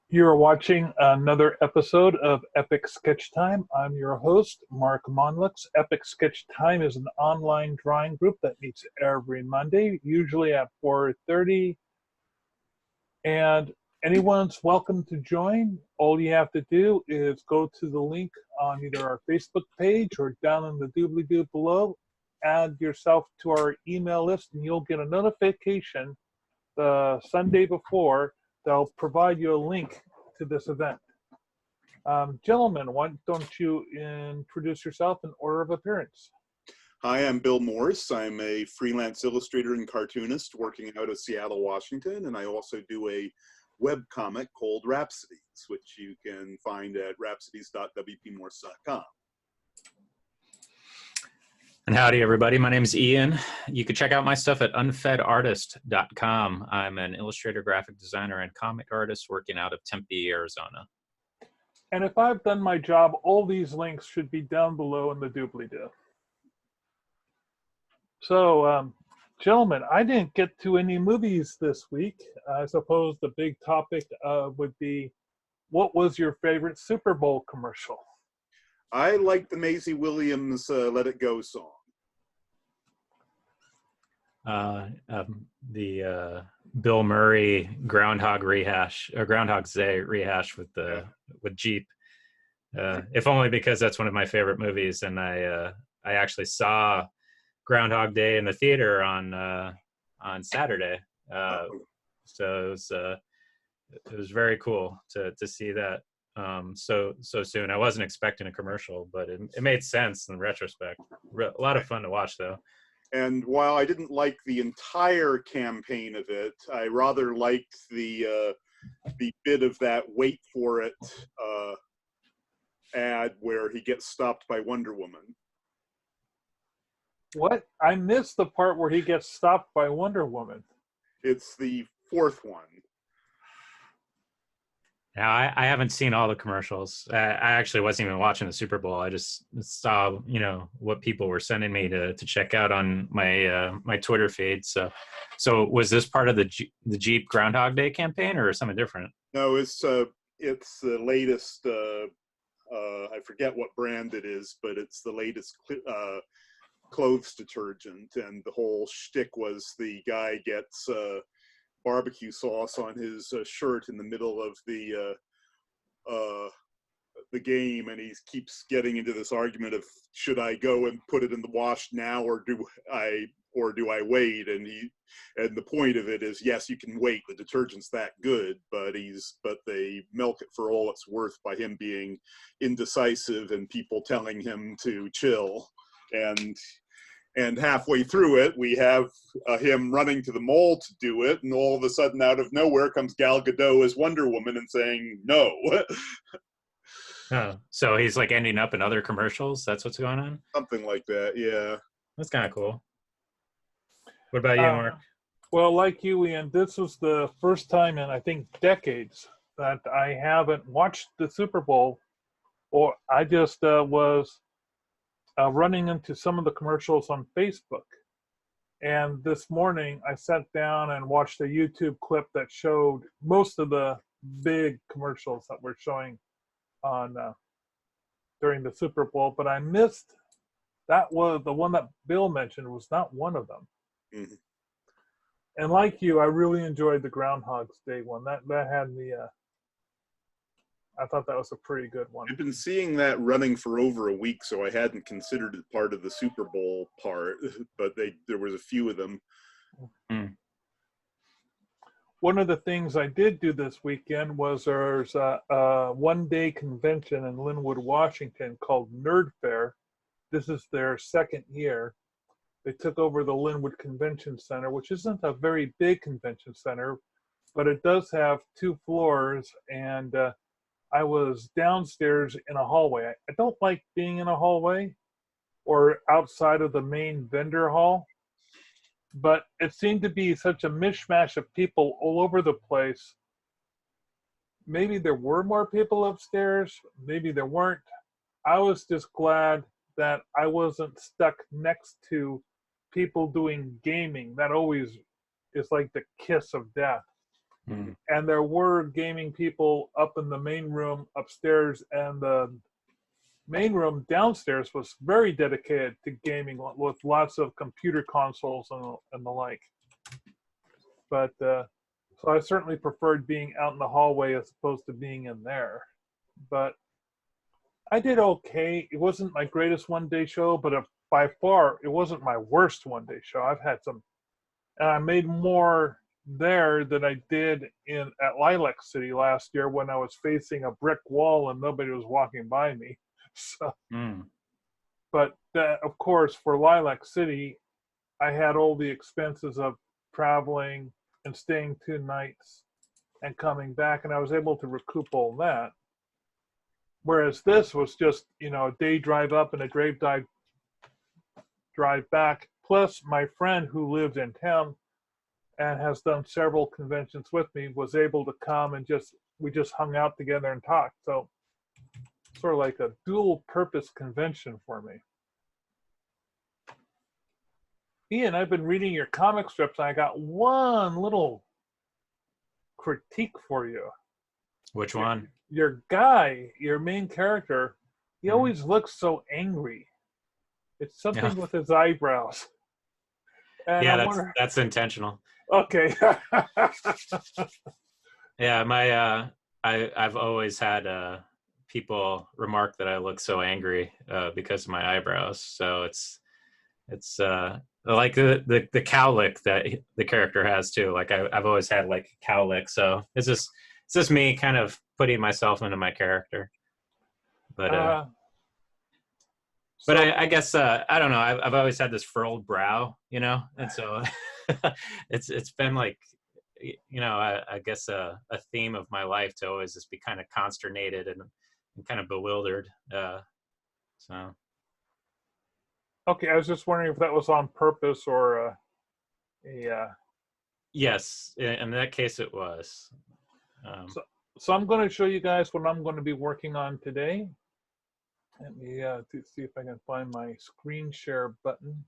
You're watching another episode of Epic Sketch Time. I'm your host, Mark Monlux. Epic Sketch Time is an online drawing group that meets every Monday, usually at 4:30. And anyone's welcome to join. All you have to do is go to the link on either our Facebook page or down in the doobly-doo below, add yourself to our email list, and you'll get a notification the Sunday before. They'll provide you a link to this event. Gentlemen, why don't you introduce yourself in order of appearance? Hi, I'm Bill Morse. I'm a freelance illustrator and cartoonist working out of Seattle, Washington, and I also do a webcomic called Rhapsodies, which you can find at rhapsodies.wpmorse.com. And howdy, everybody. My name is Ian. You can check out my stuff at unfedartist.com. I'm an illustrator, graphic designer, and comic artist working out of Tempe, Arizona. And if I've done my job, all these links should be down below in the doobly-doo. So, gentlemen, I didn't get to any movies this week. I suppose the big topic would be, what was your favorite Super Bowl commercial? I like the Maisie Williams Let It Go song. The Bill Murray Groundhog's Day rehash with Jeep. If only because that's one of my favorite movies, and I actually saw Groundhog Day in the theater on Saturday. So it was very cool to see that so soon. I wasn't expecting a commercial, but it made sense in retrospect. A lot of fun to watch, though. And while I didn't like the entire campaign of it, I rather liked the bit of that "Wait for It" ad where he gets stopped by Wonder Woman. What? I missed the part where he gets stopped by Wonder Woman. It's the fourth one. Now, I haven't seen all the commercials. I actually wasn't even watching the Super Bowl. I just saw, what people were sending me to check out on my Twitter feed. So was this part of the Jeep Groundhog Day campaign or something different? No, it's the latest. I forget what brand it is, but it's the latest clothes detergent, and the whole shtick was the guy gets barbecue sauce on his shirt in the middle of the game, and he keeps getting into this argument of, should I go and put it in the wash now, or do I wait? And the point of it is, yes, you can wait. The detergent's that good, but they milk it for all it's worth by him being indecisive and people telling him to chill. And halfway through it, we have him running to the mall to do it, and all of a sudden, out of nowhere, comes Gal Gadot as Wonder Woman and saying no. Oh, so he's like ending up in other commercials? That's what's going on? Something like that, yeah. That's kind of cool. What about you, Mark? Well, like you, Ian, this was the first time in, I think, decades that I haven't watched the Super Bowl, or I just was running into some of the commercials on Facebook. And this morning, I sat down and watched a YouTube clip that showed most of the big commercials that were showing on during the Super Bowl. But I missed, that was the one that Bill mentioned was not one of them. Mm-hmm. And like you, I really enjoyed the Groundhog's Day one. That had me. I thought that was a pretty good one. I've been seeing that running for over a week, so I hadn't considered it part of the Super Bowl part, but there was a few of them. Mm. One of the things I did do this weekend was there's a one-day convention in Linwood, Washington called Nerd Fair. This is their second year. They took over the Linwood Convention Center, which isn't a very big convention center, but it does have 2 floors, and I was downstairs in a hallway. I don't like being in a hallway or outside of the main vendor hall, but it seemed to be such a mishmash of people all over the place. Maybe there were more people upstairs, maybe there weren't. I was just glad that I wasn't stuck next to people doing gaming. That always is like the kiss of death. Hmm. And there were gaming people up in the main room upstairs, and the main room downstairs was very dedicated to gaming with lots of computer consoles and the like. But so I certainly preferred being out in the hallway as opposed to being in there. But I did okay. It wasn't my greatest one-day show, but by far it wasn't my worst one-day show. I've had some, and I made more there than I did at Lilac City last year when I was facing a brick wall and nobody was walking by me. So, but of course, for Lilac City, I had all the expenses of traveling and staying 2 nights and coming back, and I was able to recoup all that. Whereas this was just, a day drive up and a drive back. Plus, my friend who lived in town and has done several conventions with me was able to come and we just hung out together and talked. So sort of like a dual purpose convention for me. Ian, I've been reading your comic strips, and I got one little critique for you. Which one? Your guy, your main character, he always looks so angry. It's something with his eyebrows. And yeah, that's intentional. Okay. Yeah, I've always had people remark that I look so angry because of my eyebrows. So it's like the cowlick that the character has too. Like I've always had like a cowlick. So it's just me kind of putting myself into my character. But I guess I don't know. I've always had this furrowed brow, and so it's been like, I guess a theme of my life to always just be kind of consternated and kind of bewildered. So. Okay, I was just wondering if that was on purpose or Yes, in that case it was. So I'm going to show you guys what I'm going to be working on today. Let me see if I can find my screen share button.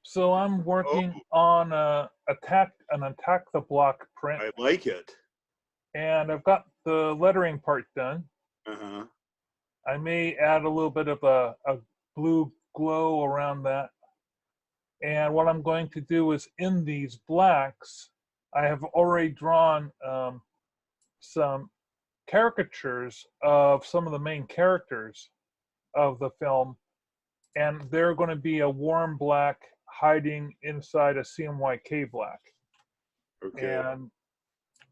So I'm working on an Attack the Block print. I like it. And I've got the lettering part done. Uh-huh. I may add a little bit of a blue glow around that. And what I'm going to do is in these blacks, I have already drawn some caricatures of some of the main characters of the film. And they're going to be a warm black hiding inside a CMYK black. Okay.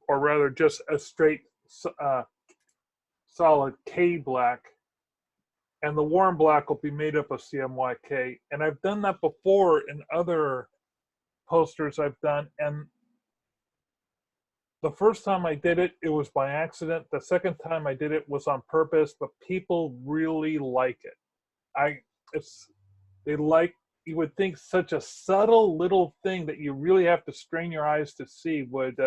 Or rather just a straight solid K black. And the warm black will be made up of CMYK. And I've done that before in other posters I've done. And the first time I did it, it was by accident. The second time I did it was on purpose, but people really like it. You would think such a subtle little thing that you really have to strain your eyes to see would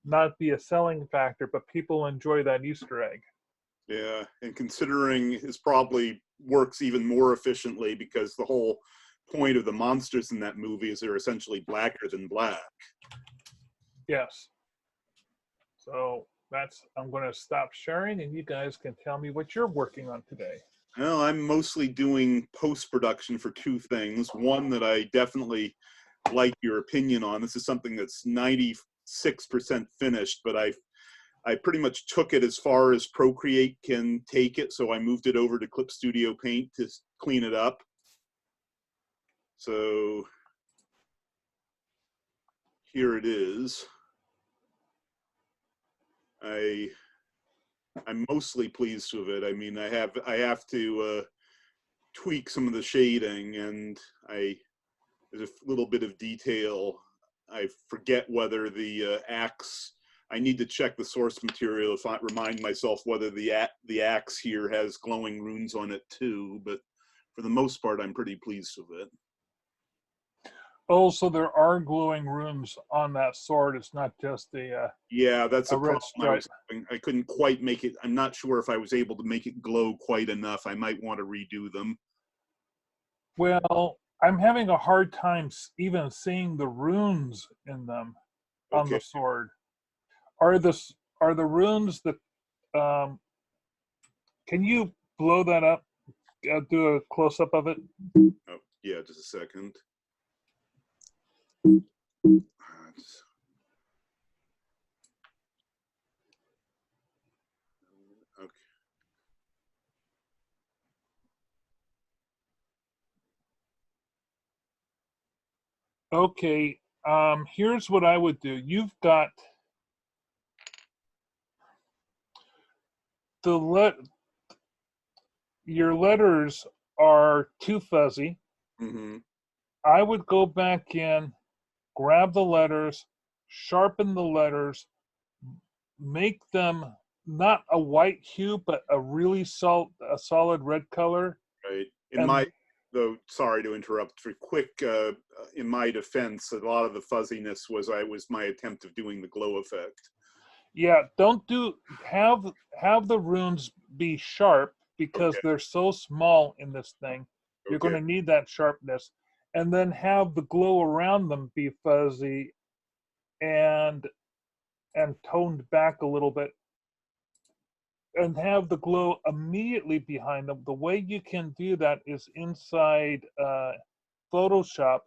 not be a selling factor, but people enjoy that Easter egg. Yeah, and considering it probably works even more efficiently because the whole point of the monsters in that movie is they're essentially blacker than black. Yes. So I'm going to stop sharing, and you guys can tell me what you're working on today. Well, I'm mostly doing post-production for 2 things. One that I definitely like your opinion on. This is something that's 96% finished, but I pretty much took it as far as Procreate can take it, so I moved it over to Clip Studio Paint to clean it up. So here it is. I'm mostly pleased with it. I mean, I have to tweak some of the shading, and there's a little bit of detail. I forget whether the axe. I need to check the source material to remind myself whether the axe here has glowing runes on it too. But for the most part, I'm pretty pleased with it. Oh, so there are glowing runes on that sword. It's not just Yeah, that's a a red problem stripe. I couldn't quite make it. I'm not sure if I was able to make it glow quite enough. I might want to redo them. Well, I'm having a hard time even seeing the runes in them on Okay. the sword. Are the runes that um can you blow that up? Do a close up of it. Oh, yeah, just a second. Okay. Okay. Here's what I would do. You've got your letters are too fuzzy. Mm-hmm. I would go back in, grab the letters, sharpen the letters, make them not a white hue, but a really solid red color. Right. And Though, sorry to interrupt for quick, in my defense, a lot of the fuzziness was my attempt of doing the glow effect. yeah, don't have the runes be sharp because Okay. they're so small in this thing. You're going Okay. to need that sharpness, and then have the glow around them be fuzzy and toned back a little bit, and have the glow immediately behind them. The way you can do that is inside Photoshop.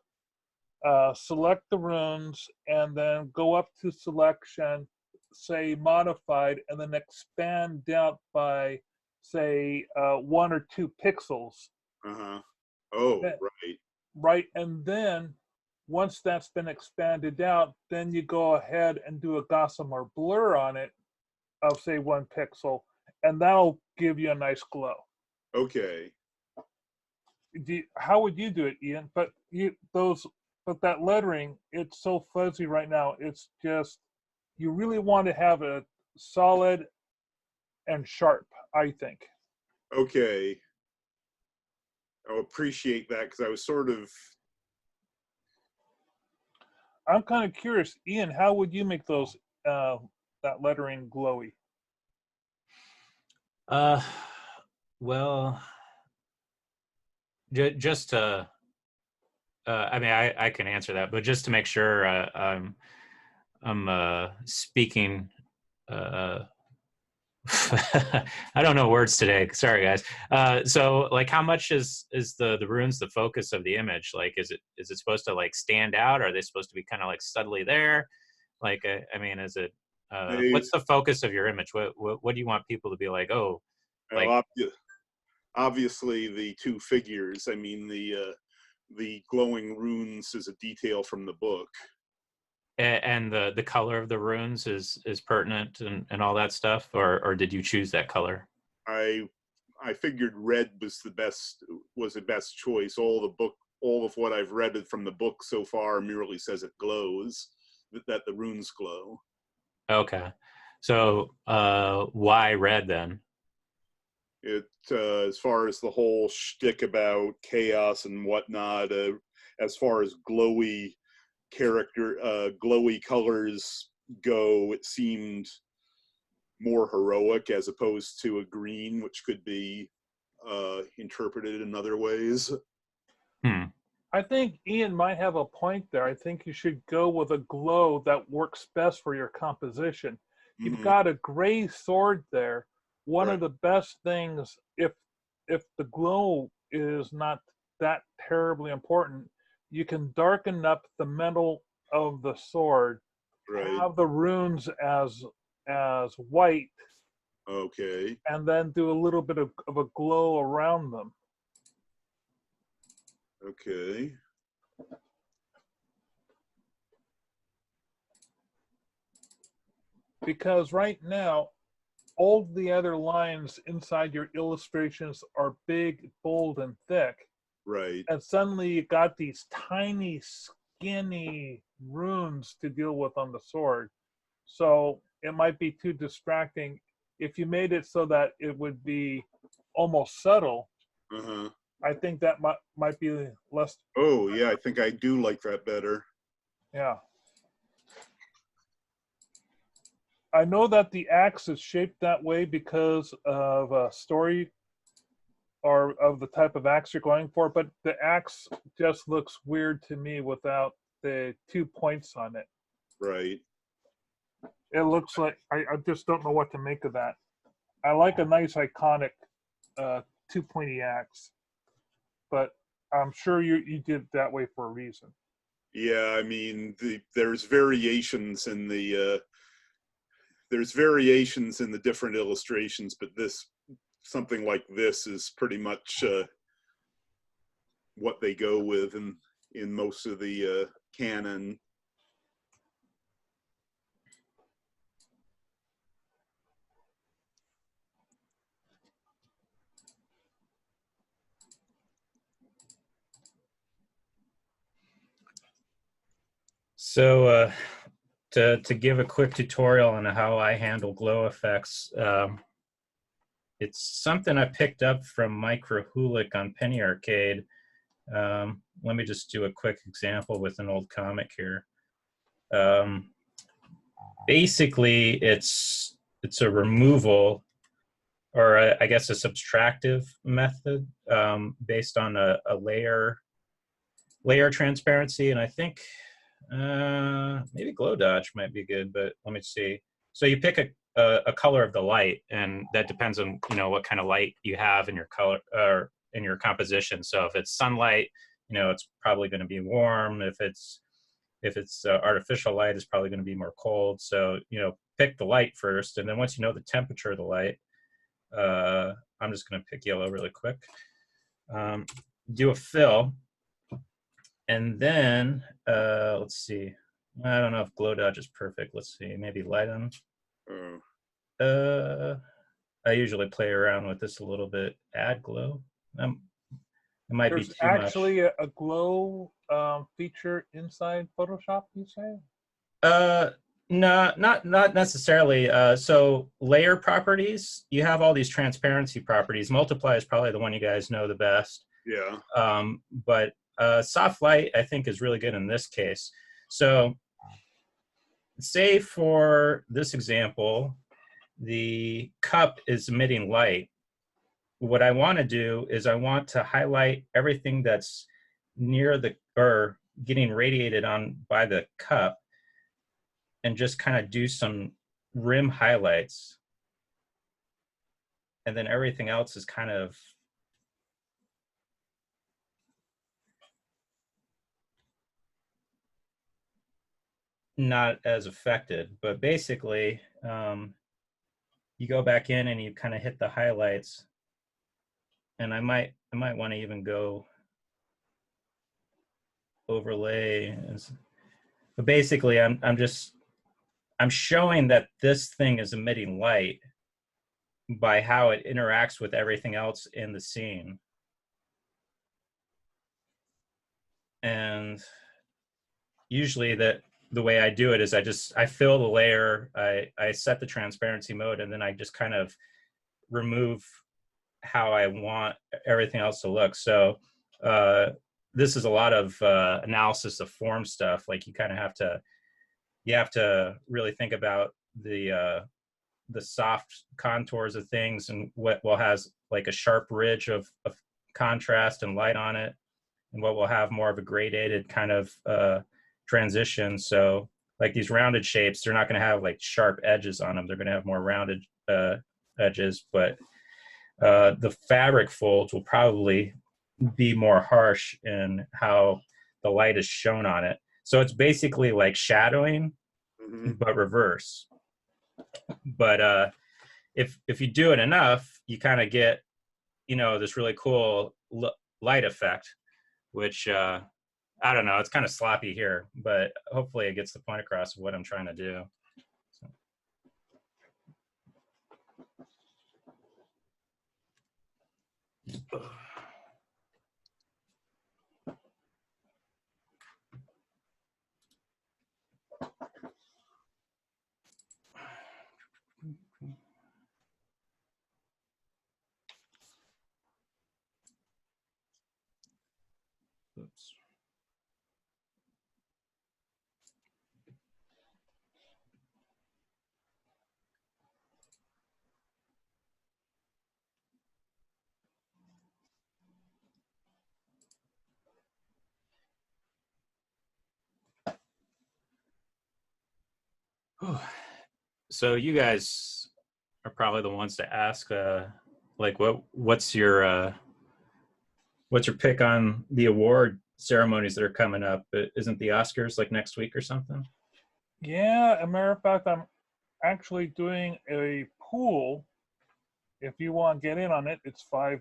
Select the runes and then go up to selection, say modified, and then expand out by say 1 or 2 pixels. Uh-huh. Oh, Then- right. right, and then once that's been expanded out, then you go ahead and do a gossamer blur on it of say 1 pixel, and that'll give you a nice glow. Okay. How would you do it, Ian? But that lettering, it's so fuzzy right now. It's just you really want to have it solid and sharp, I think. Okay. I'll appreciate that because I was sort of. I'm kind of curious, Ian. How would you make those that lettering glowy? Well, just to, I mean, I can answer that, but just to make sure I'm speaking. I don't know words today. Sorry, guys. So, like, how much is the runes the focus of the image? Like, is it supposed to like stand out? Are they supposed to be kind of like subtly there? Like, I mean, is it? What's the focus of your image? What do you want people to be like? Oh, like, Well, obviously, the two figures. I mean, the glowing runes is a detail from the book. and the color of the runes is pertinent and all that stuff, or did you choose that color? I figured red was the best choice. All of what I've read from the book so far merely says it glows, that the runes glow. Okay, so why red then? It as far as the whole shtick about chaos and whatnot, as far as glowy colors go, it seemed more heroic as opposed to a green, which could be interpreted in other ways. I think Ian might have a point there. I think you should go with a glow that works best for your composition. You've got a gray sword there. One of the best things, if the glow is not that terribly important, you can darken up the metal of the sword, Right. have the runes as white, Okay. and then do a little bit of a glow around them. Okay. Because right now, all the other lines inside your illustrations are big, bold, and thick. Right. And suddenly you got these tiny, skinny runes to deal with on the sword. So it might be too distracting. If you made it so that it would be almost subtle, Uh-huh. I think that might be less. Oh, yeah, I think I do like that better. Yeah. I know that the axe is shaped that way because of a story or of the type of axe you're going for, but the axe just looks weird to me without the 2 points on it. Right. It looks like I just don't know what to make of that. I like a nice iconic 2 pointy axe, but I'm sure you did it that way for a reason. Yeah, I mean, there's variations in the different illustrations, but something like this is pretty much what they go with in most of the canon. So to give a quick tutorial on how I handle glow effects, it's something I picked up from Mike Rahulik on Penny Arcade. Let me just do a quick example with an old comic here. Basically, it's a removal, or I guess a subtractive method based on a layer transparency, and I think maybe glow dodge might be good, but let me see. So you pick a color of the light, and that depends on what kind of light you have in your color or in your composition. So if it's sunlight, it's probably going to be warm. If it's artificial light, it's probably going to be more cold. So pick the light first, and then once you know the temperature of the light, I'm just going to pick yellow really quick. Do a fill. And then, let's see. I don't know if glow dodge is perfect. Let's see, maybe light on. I usually play around with this a little bit. Add glow. It might be too much. There's actually a glow feature inside Photoshop, you say? No, not necessarily. So layer properties, you have all these transparency properties. Multiply is probably the one you guys know the best. Yeah. But soft light, I think, is really good in this case. So say for this example, the cup is emitting light. What I want to do is I want to highlight everything that's near or getting radiated on by the cup, and just kind of do some rim highlights. And then everything else is kind of not as affected, but basically you go back in and you kind of hit the highlights, and I might want to even go overlay, but basically I'm showing that this thing is emitting light by how it interacts with everything else in the scene. And usually the way I do it is I fill the layer, I set the transparency mode, and then I just kind of remove how I want everything else to look. So this is a lot of analysis of form stuff. Like you have to really think about the soft contours of things, and what has like a sharp ridge of contrast and light on it, and what will have more of a gradated kind of transition. So like these rounded shapes, they're not going to have like sharp edges on them. They're going to have more rounded edges, but the fabric folds will probably be more harsh in how the light is shown on it. So it's basically like shadowing, but reverse. But if you do it enough, you kind of get this really cool light effect, which I don't know, it's kind of sloppy here, but hopefully it gets the point across of what I'm trying to do. So. Oops. So you guys are probably the ones to ask, like, what's your pick on the award ceremonies that are coming up? Isn't the Oscars like next week or something? Yeah, as a matter of fact, I'm actually doing a pool. If you want to get in on it, it's $5.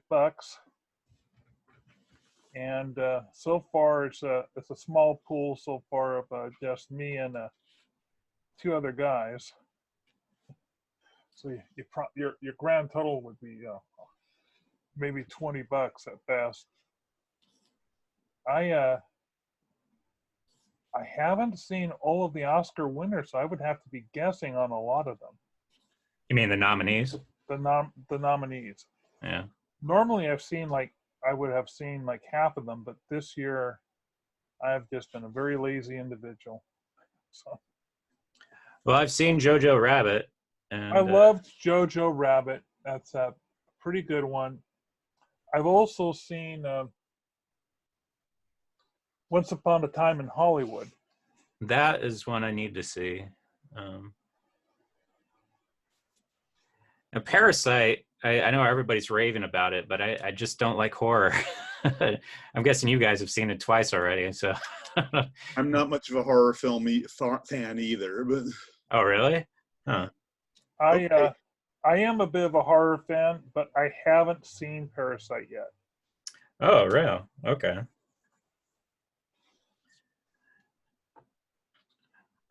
And so far, it's a small pool so far of just me and two other guys. So your grand total would be maybe $20 at best. I haven't seen all of the Oscar winners, so I would have to be guessing on a lot of them. You mean the nominees? The nominees. Yeah. Normally, I would have seen like half of them, but this year I've just been a very lazy individual. So Well, I've seen Jojo Rabbit, and I loved Jojo Rabbit. That's a pretty good one. I've also seen Once Upon a Time in Hollywood. that is one I need to see. And Parasite, I know everybody's raving about it, but I just don't like horror. I'm guessing you guys have seen it twice already, so. I'm not much of a horror film fan either, but. Oh, really? Huh. I am a bit of a horror fan, but I haven't seen Parasite yet. Oh, real? Okay.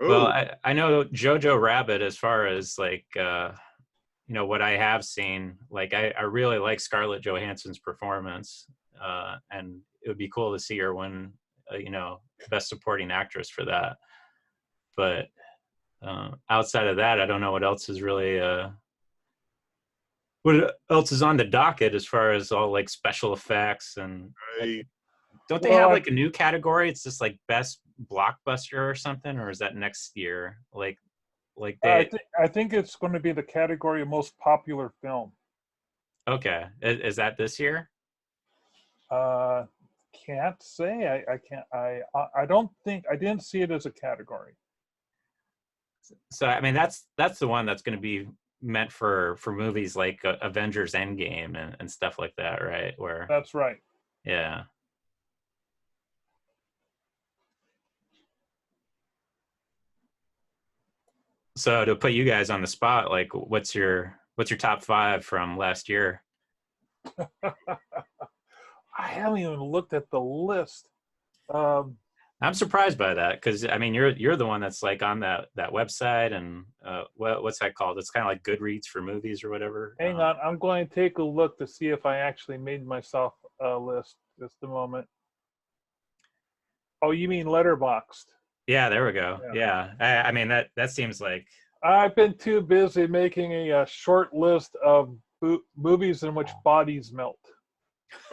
Oh. Well, I know Jojo Rabbit, as far as like, what I have seen, like I really like Scarlett Johansson's performance, and it would be cool to see her win, Best Supporting Actress for that. But outside of that, I don't know what else is really what else is on the docket as far as all like special effects and. Right. Don't they have like a new category? It's just like best blockbuster or something, or is that next year? Like they. I think it's going to be the category of most popular film. Okay, is that this year? Can't say. I can't. I don't think I didn't see it as a category. So I mean, that's the one that's going to be meant for movies like Avengers Endgame and stuff like that, right? Where that's right. Yeah. So to put you guys on the spot, like, what's your top 5 from last year? I haven't even looked at the list. I'm surprised by that because I mean you're the one that's like on that website and what's that called? It's kind of like Goodreads for movies or whatever. Hang on, I'm going to take a look to see if I actually made myself a list. Just a moment. Oh, you mean Letterboxd? Yeah, there we go. Yeah. I mean that seems like I've been too busy making a short list of movies in which bodies melt.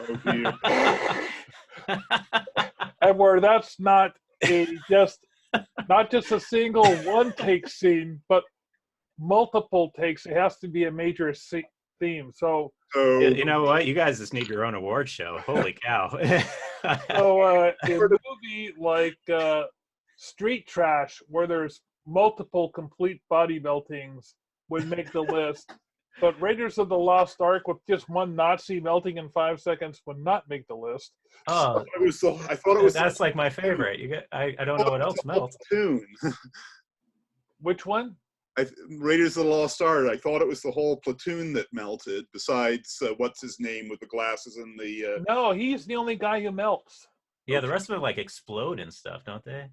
Oh dear. And where that's not just a single one take scene, but multiple takes. It has to be a major theme. So you know what? You guys just need your own award show. Holy cow. So a movie like Street Trash, where there's multiple complete body meltings, would make the list. But Raiders of the Lost Ark with just one Nazi melting in 5 seconds would not make the list. Oh, I thought it was. That's like my favorite. I don't know what else melts. Platoon. Which one? Raiders of the Lost Ark. I thought it was the whole platoon that melted. Besides, what's his name with the glasses and the. No, he's the only guy who melts. Yeah, the rest of them like explode and stuff, don't they?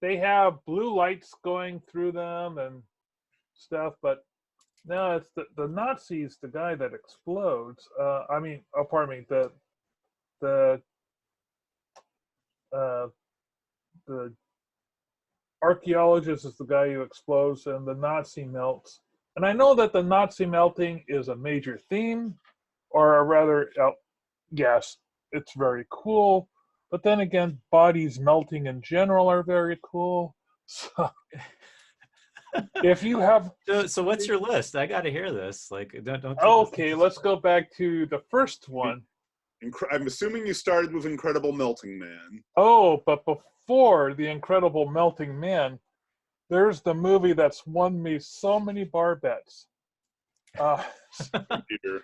They have blue lights going through them and stuff, but no, it's the Nazis, the guy that explodes. Pardon me, the archaeologist is the guy who explodes, and the Nazi melts. And I know that the Nazi melting is a major theme, or rather, yes, it's very cool. But then again, bodies melting in general are very cool. So if you have, So what's your list? I got to hear this. Like, don't keep okay, let's go back to the first one. I'm assuming you started with Incredible Melting Man. Oh, but before the Incredible Melting Man, there's the movie that's won me so many bar bets. Peter.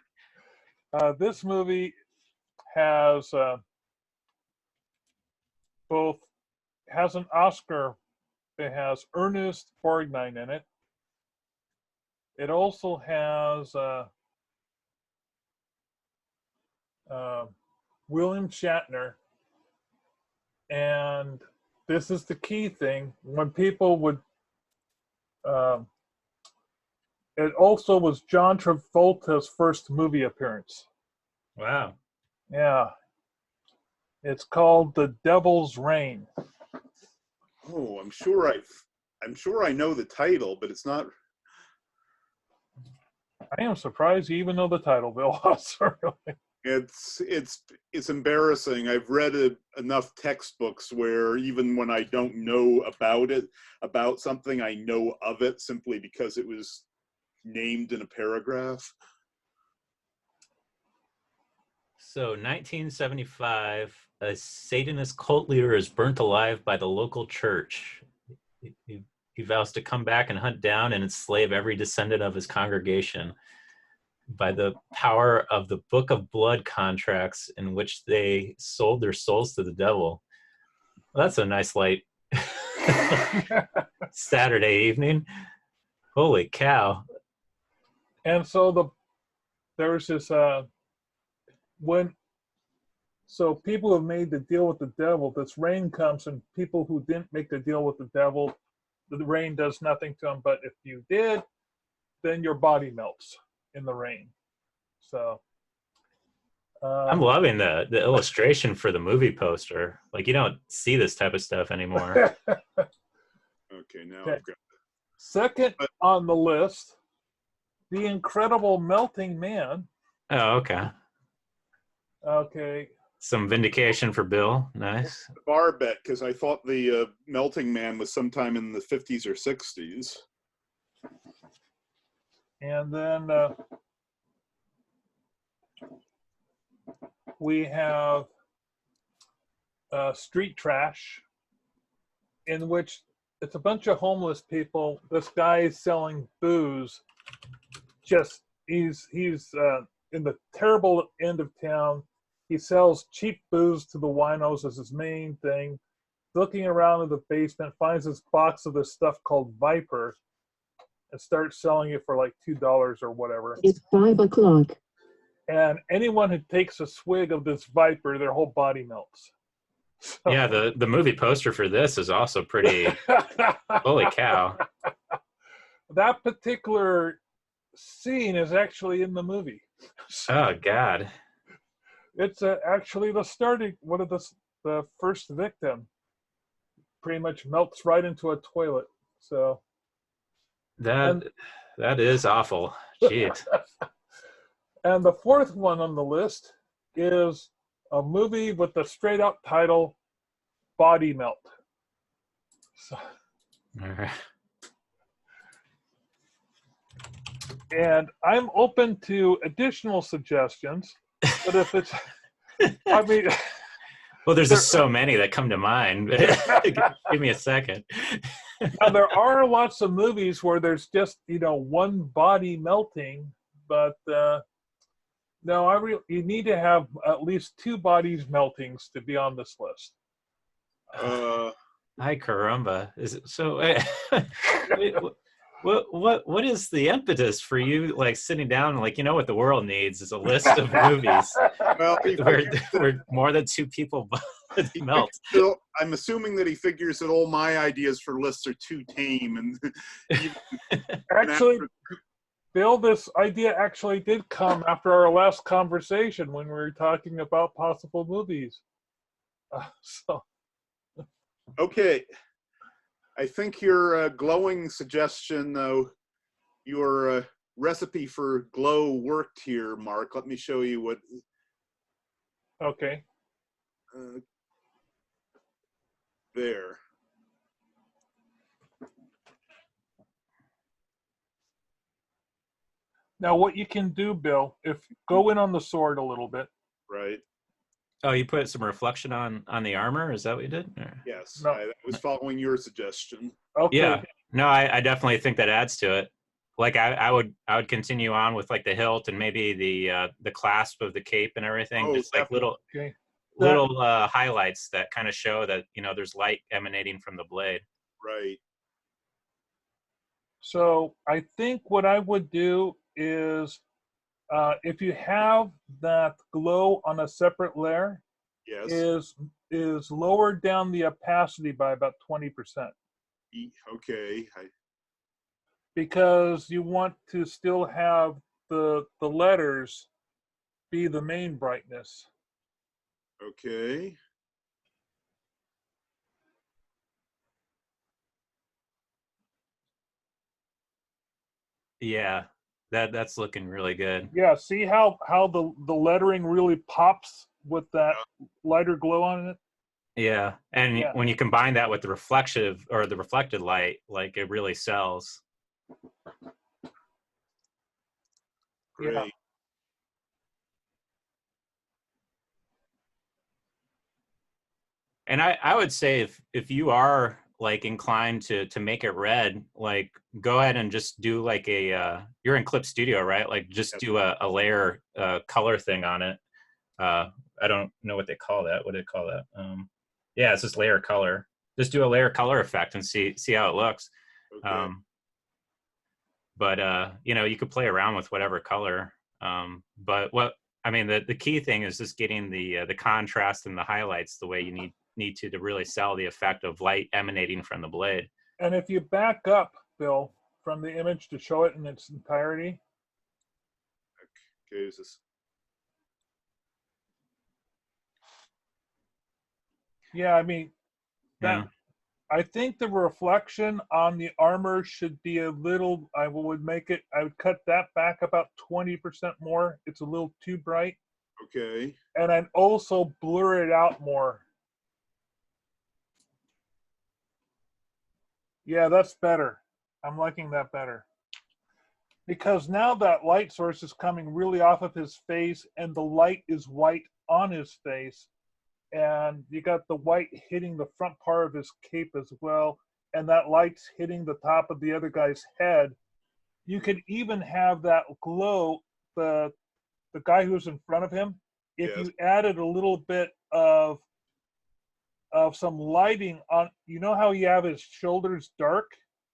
This movie has has an Oscar. It has Ernest Borgnine in it. It also has William Shatner. And this is the key thing. When people would, it also was John Travolta's first movie appearance. Wow. Yeah. It's called The Devil's Reign. Oh, I'm sure I know the title, but it's not. I am surprised you even know the title, Bill. Really. It's embarrassing. I've read enough textbooks where even when I don't know about something, I know of it simply because it was named in a paragraph. So 1975, a Satanist cult leader is burnt alive by the local church. He vows to come back and hunt down and enslave every descendant of his congregation by the power of the Book of Blood contracts in which they sold their souls to the devil. Well, that's a nice light Saturday evening. Holy cow. And so there's this so people have made the deal with the devil, this rain comes, and people who didn't make the deal with the devil, the rain does nothing to them. But if you did, then your body melts in the rain. So I'm loving the illustration for the movie poster. Like, you don't see this type of stuff anymore. Okay, now Okay. I've got. Second on the list, The Incredible Melting Man. Oh, okay. Okay. Some vindication for Bill. Nice. Bar bet, because I thought the Melting Man was sometime in the 50s or 60s. And then we have Street Trash, in which it's a bunch of homeless people. This guy is selling booze. Just he's in the terrible end of town. He sells cheap booze to the winos as his main thing. Looking around in the basement, finds this box of this stuff called Viper, and starts selling it for like $2 or whatever. It's 5 o'clock. And anyone who takes a swig of this Viper, their whole body melts. So. Yeah, the movie poster for this is also pretty. Holy cow. That particular scene is actually in the movie. Oh, God. It's actually the starting, one of the first victim pretty much melts right into a toilet. So That is awful. Jeez. And the fourth one on the list is a movie with the straight up title Body Melt. So, All right. and I'm open to additional suggestions, but if it's, I mean, Well, there's just so many that come to mind. Give me a second. now, there are lots of movies where there's just, one body melting, but no, you need to have at least 2 bodies meltings to be on this list. Hi, caramba. Is it so? What is the impetus for you, like, sitting down and, like, what the world needs is a list of movies Well, where more than 2 people melt. So I'm assuming that he figures that all my ideas for lists are too tame, and Actually, Bill, this idea actually did come after our last conversation when we were talking about possible movies. So. Okay. I think your glowing suggestion, though, your recipe for glow worked here, Mark. Let me show you what. Okay. there. Now, what you can do, Bill, if go in on the sword a little bit. Right. Oh, you put some reflection on the armor? Is that what you did? Or? Yes, No. I was following your suggestion. Okay. Yeah. No, I definitely think that adds to it. Like I would continue on with like the hilt and maybe the clasp of the cape and everything. Oh, Just like little Okay. highlights that kind of show that, you know, there's light emanating from the blade. Right. So I think what I would do is, if you have that glow on a separate layer, Yes. is lower down the opacity by about 20%, Okay. because you want to still have the letters be the main brightness. Okay. Yeah. That's looking really good. Yeah, see how the lettering really pops with that lighter glow on it? Yeah. And Yeah. when you combine that with the reflected light, like it really sells. Great. Yeah. And I would say if you are like inclined to make it red, like go ahead and just do like you're in Clip Studio, right? Like just Yes. do a layer color thing on it. I don't know what they call that. What do they call that? Yeah, it's just layer color. Just do a layer color effect and see how it looks. Okay. But you know, you could play around with whatever color. But what I mean, the key thing is just getting the contrast and the highlights the way you need to really sell the effect of light emanating from the blade. And if you back up, Bill, from the image to show it in its entirety. Okay. Is this? Yeah, I mean, that, Yeah. I think the reflection on the armor should be a little, I would cut that back about 20% more. It's a little too bright. Okay. And I'd also blur it out more. Yeah, that's better. I'm liking that better. Because now that light source is coming really off of his face, and the light is white on his face. And you got the white hitting the front part of his cape as well. And that light's hitting the top of the other guy's head. You could even have that glow, the guy who's in front of him, if Yes. you added a little bit of some lighting on, you know how you have his shoulders dark?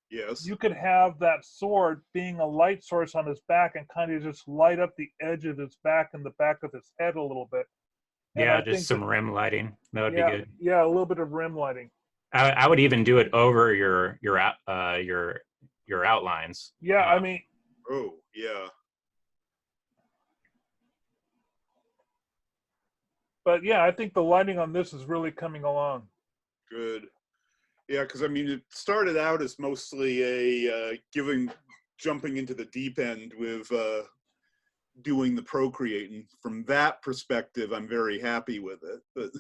Yes. You could have that sword being a light source on his back and kind of just light up the edge of his back and the back of his head a little bit. And Yeah, I just think some rim lighting. That would be yeah, good. yeah, a little bit of rim lighting. I would even do it over your outlines. Yeah, I mean, Oh, yeah. but yeah, I think the lighting on this is really coming along. Good. Yeah, because I mean, it started out as mostly a jumping into the deep end with doing the Procreate, and from that perspective, I'm very happy with it. But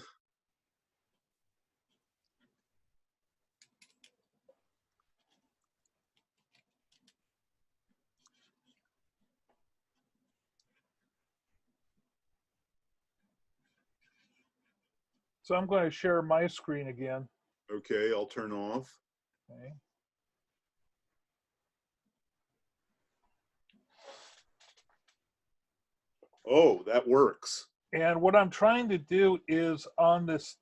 So I'm going to share my screen again. okay, I'll turn off. Okay. Oh, that works. And what I'm trying to do is on this,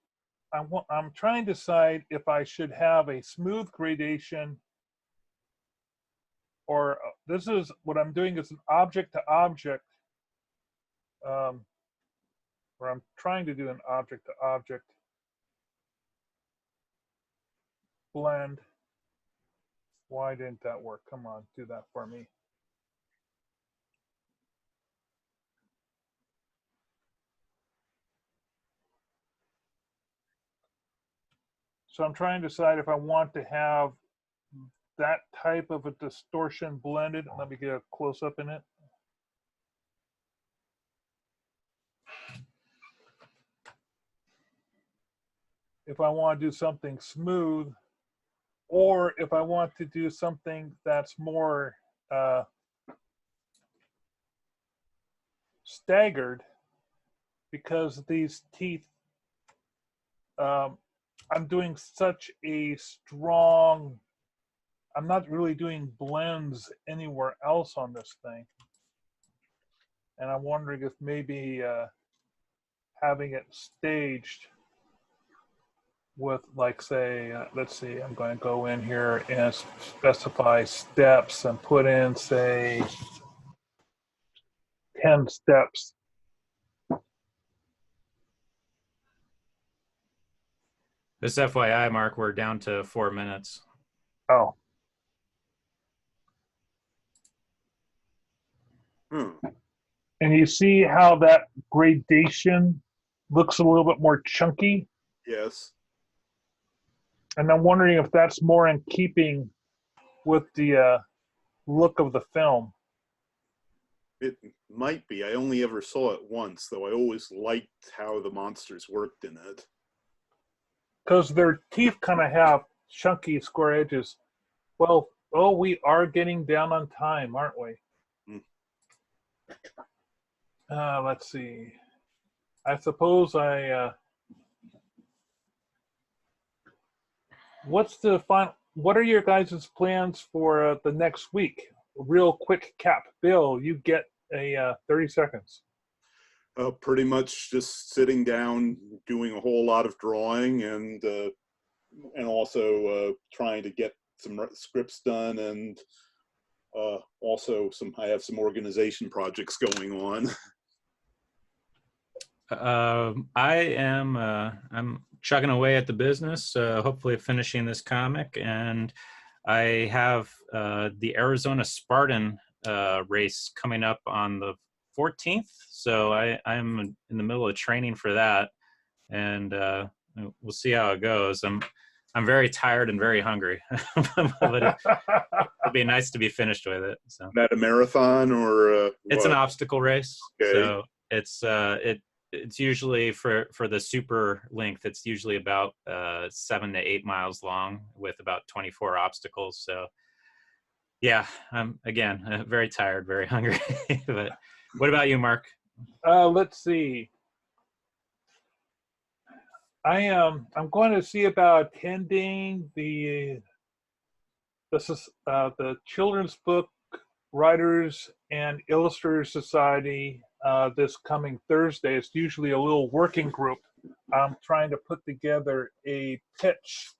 I'm trying to decide if I should have a smooth gradation, or this is what I'm doing is an object to object, where I'm trying to do an object to object blend. Why didn't that work? Come on, do that for me. So I'm trying to decide if I want to have that type of a distortion blended. Let me get a close up in it. if I want to do something smooth, or if I want to do something that's more staggered, because these teeth, I'm doing such a strong, I'm not really doing blends anywhere else on this thing. And I'm wondering if maybe having it staged with, like, say, let's see, I'm going to go in here and specify steps and put in, say, 10 steps. This FYI, Mark, we're down to 4 minutes. Oh. And you see how that gradation looks a little bit more chunky? Yes. And I'm wondering if that's more in keeping with the look of the film. It might be. I only ever saw it once, though I always liked how the monsters worked in it. Because their teeth kind of have chunky square edges. Well, oh, we are getting down on time, aren't we? Let's see. I suppose what's the final? What are your guys' plans for the next week? Real quick cap. Bill, you get a 30 seconds. Pretty much just sitting down, doing a whole lot of drawing, and also trying to get some scripts done, and also I have some organization projects going on. I'm chugging away at the business, hopefully finishing this comic, and I have the Arizona Spartan race coming up on the 14th, so I'm in the middle of training for that, and we'll see how it goes. I'm very tired and very hungry, but it'll be nice to be finished with it. So. Is that a marathon or it's an obstacle race? Okay. So it's usually for the super length. It's usually about 7 to 8 miles long with about 24 obstacles. So yeah, I'm again very tired, very hungry. But what about you, Mark? Let's see. I'm going to see about attending the Children's Book Writers and Illustrators Society this coming Thursday. It's usually a little working group. I'm trying to put together a pitch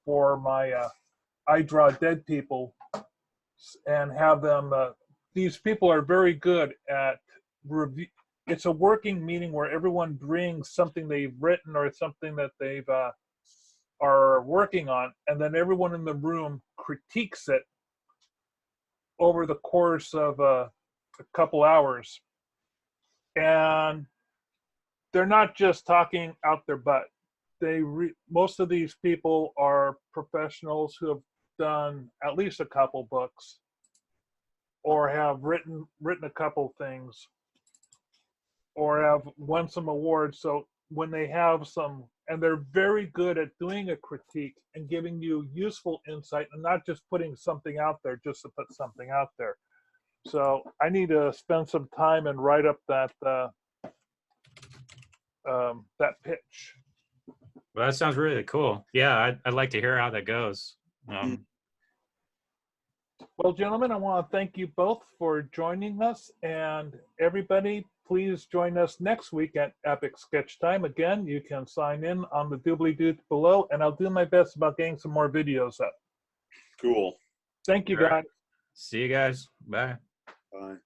for my I Draw Dead people and have them. These people are very good at review. It's a working meeting where everyone brings something they've written or something that they've are working on, and then everyone in the room critiques it over the course of a couple hours. And they're not just talking out their butt. Most of these people are professionals who have done at least a couple books or have written a couple things or have won some awards. So when they have some, and they're very good at doing a critique and giving you useful insight and not just putting something out there just to put something out there. So I need to spend some time and write up that pitch. Well, that sounds really cool. Yeah, I'd like to hear how that goes. Well, gentlemen, I want to thank you both for joining us, and everybody, please join us next week at Epic Sketch Time. Again, you can sign in on the doobly-doo below, and I'll do my best about getting some more videos up. Cool. Thank you, guys. See you guys. Bye. Bye.